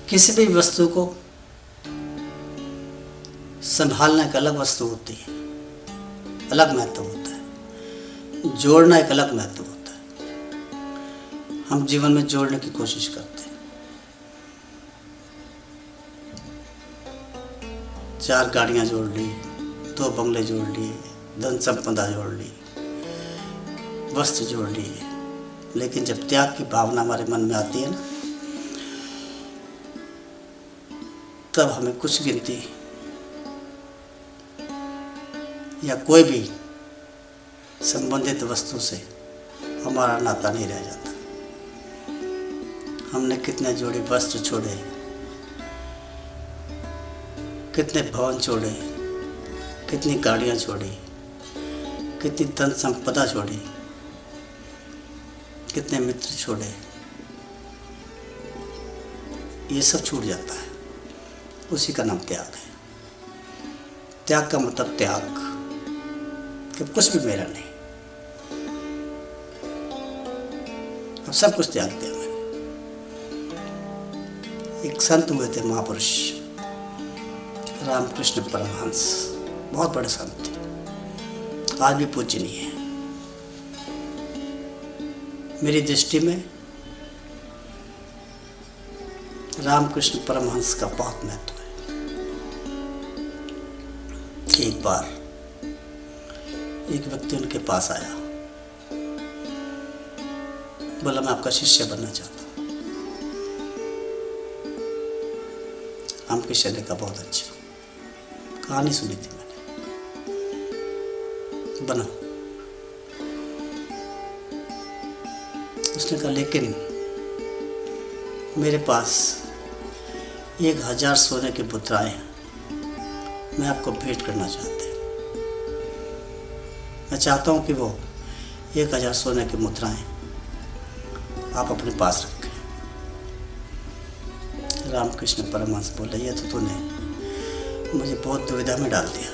किसी भी वस्तु को संभालना एक अलग वस्तु होती है, अलग महत्व होता है। जोड़ना एक अलग महत्व होता है। हम जीवन में जोड़ने की कोशिश करते हैं। 4 गाड़ियां जोड़ ली, 2 बंगले जोड़ लिए, धन संपदा जोड़ ली, वस्त्र जोड़ लिए, लेकिन जब त्याग की भावना हमारे मन में आती है ना, तब हमें कुछ गिनती या कोई भी संबंधित वस्तु से हमारा नाता नहीं रह जाता। हमने कितने जोड़े वस्त्र छोड़े, कितने भवन छोड़े, कितनी गाड़ियां छोड़ी, कितनी धन संपदा छोड़ी, कितने मित्र छोड़े, ये सब छूट जाता है। उसी का नाम त्याग है। त्याग का मतलब त्याग कि कुछ भी मेरा नहीं, अब सब कुछ त्याग दिया मैंने। एक संत हुए थे, महापुरुष रामकृष्ण परमहंस, बहुत बड़े संत थे, आज भी पूजनीय है। मेरी दृष्टि में रामकृष्ण परमहंस का बहुत महत्व है। एक बार एक व्यक्ति उनके पास आया, बोला मैं आपका शिष्य बनना चाहता हूँ। रामकृष्ण ने कहा बहुत अच्छा, कहानी सुनी थी मैंने, बनो। उसने कहा लेकिन मेरे पास 1000 सोने की मुद्राएं हैं, मैं आपको भेंट करना चाहते हैं। मैं चाहता हूँ कि वो 1000 सोने की मुद्राएं आप अपने पास रखें। रामकृष्ण परमहंस बोले ये तो तूने मुझे बहुत दुविधा में डाल दिया,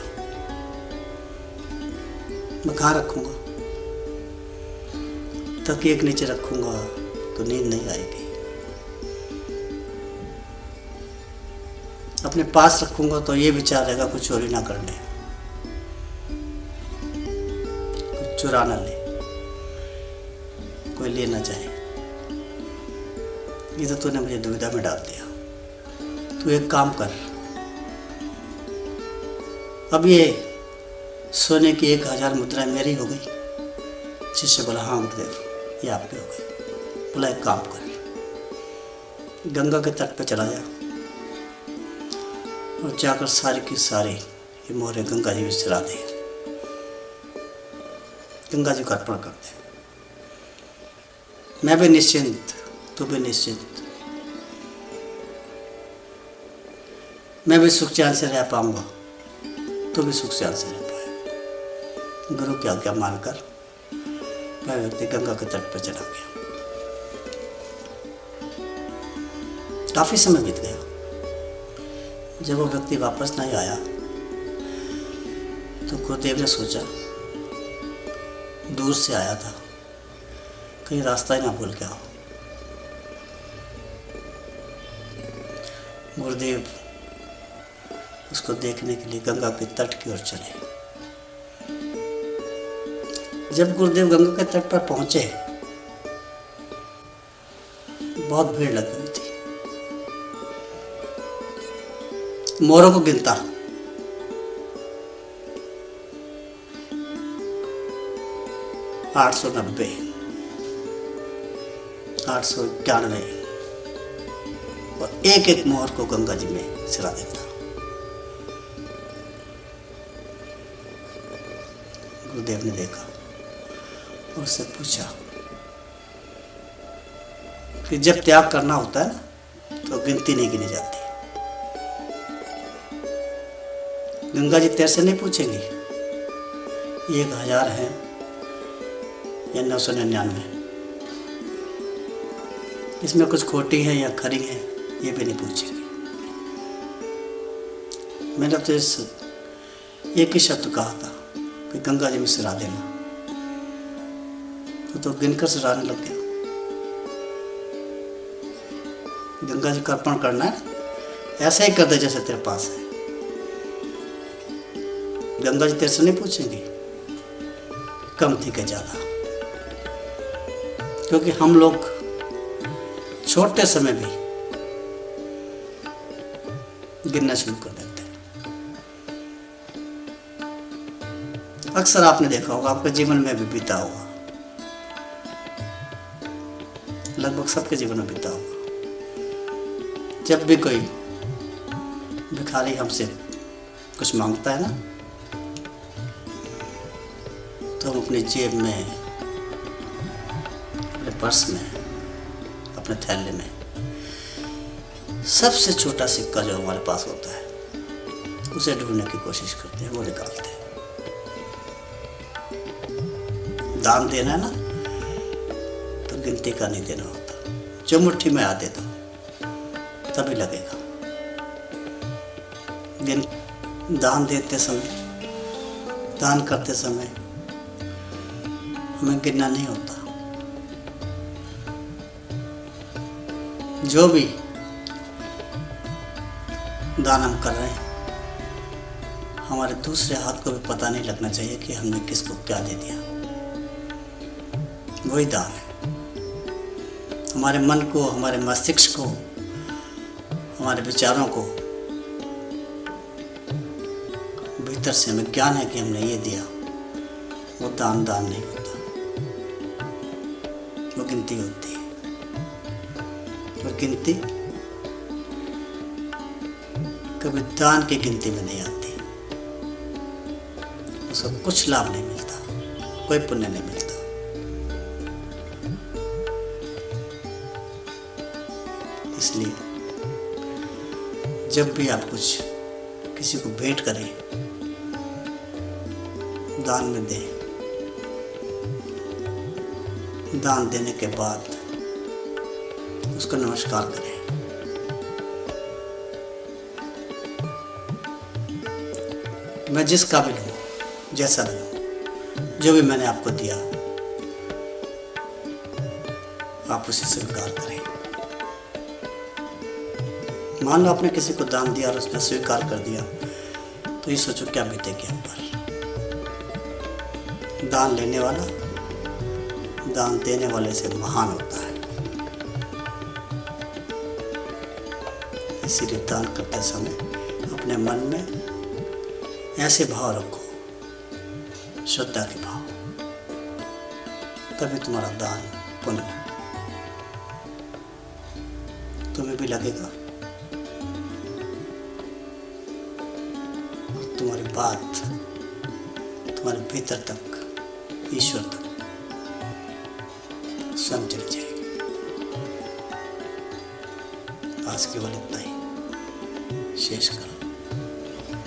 मैं कहाँ रखूँगा? तकिए के नीचे रखूँगा तो नींद नहीं आएगी, अपने पास रखूँगा तो ये विचार रहेगा कुछ चोरी ना कर ले, कुछ चुरा ना ले, कोई ले ना जाए। ये तो तूने मुझे दुविधा में डाल दिया। तू एक काम कर, अब ये सोने की 1000 मुद्राएं मेरी हो गई। शिष्य बोला हाँ गुरुदेव, ये आपकी हो गई। बोला एक काम कर, गंगा के तट पे चला जा और जाकर सारी की सारी ये मोहरें गंगा जी विसरा दे, गंगा जी को अर्पण कर दे। मैं भी निश्चिंत, तू भी निश्चिंत, मैं भी सुख चैन से रह पाऊंगा, तू भी सुख चैन से रह पाए। गुरु की आज्ञा मानकर वह व्यक्ति गंगा के तट पर चला गया। काफी समय बीत गया। जब वो व्यक्ति वापस नहीं आया तो गुरुदेव ने सोचा, दूर से आया था, कहीं रास्ता ही ना भूल गया हो। गुरुदेव उसको देखने के लिए गंगा के तट की ओर चले। जब गुरुदेव गंगा के तट पर पहुंचे, बहुत भीड़ लगी हुई थी। मोरों को गिनता, आठ 891 और एक एक मोहर को गंगा जी में सिरा देता। गुरुदेव ने देखा और उससे पूछा कि जब त्याग करना होता है तो गिनती नहीं गिनी जाती। गंगा जी तेरे से नहीं पूछेंगी 1000 है या 999, इसमें कुछ खोटी है या खरी है, ये भी नहीं पूछेंगी। मैंने तो इस एक ही शब्द कहा था कि गंगा जी में सिरा देना, तो गिनकर सिराने लग गया। गंगा जी का अर्पण करना है, ऐसा ही कर दे जैसे तेरे पास है। गंगा जी तेरे से नहीं पूछेंगे कम थी कि ज़्यादा, क्योंकि हम लोग छोटे समय भी गिनना शुरू कर देते हैं। अक्सर आपने देखा होगा, आपके जीवन में भी बीता होगा, लगभग सबके जीवन में बीता होगा। जब भी कोई भिखारी हमसे कुछ मांगता है ना, तो हम अपनी जेब में, अपने पर्स में, अपने थैले में सबसे छोटा सिक्का जो हमारे पास होता है उसे ढूंढने की कोशिश करते हैं, वो निकालते हैं। दान देना है ना, तो गिनती का नहीं देना होता, जो मुट्ठी में आ दे दो तभी लगेगा। दान देते समय, दान करते समय हमें गिनना नहीं होता। जो भी दान हम कर रहे हैं, हमारे दूसरे हाथ को भी पता नहीं लगना चाहिए कि हमने किसको क्या दे दिया। वही दान है। हमारे मन को, हमारे मस्तिष्क को, हमारे विचारों को भीतर से हमें ज्ञान है कि हमने ये दिया, वो दान नहीं होता, वो गिनती होती है। और गिनती कभी दान की गिनती में नहीं आती, उसको कुछ लाभ नहीं मिलता, कोई पुण्य नहीं मिलता। इसलिए जब भी आप कुछ किसी को भेंट करें, दान में दें, दान देने के बाद उसको नमस्कार करें। मैं जिस काबिल हूँ, जैसा भी हूँ, जो भी मैंने आपको दिया आप उसे स्वीकार करें। मान लो आपने किसी को दान दिया और उसने स्वीकार कर दिया, तो ये सोचो क्या बीतेगी हम पर। दान लेने वाला दान देने वाले से महान होता है। इसीलिए दान करते समय अपने मन में ऐसे भाव रखो, श्रद्धा के भाव, तभी तुम्हारा दान पुण्य तुम्हें भी लगेगा, तुम्हारी बात तुम्हारे भीतर तक, ईश्वर तक स्वयं चली जाएगी। आज केवल इतना ही, शेष करो।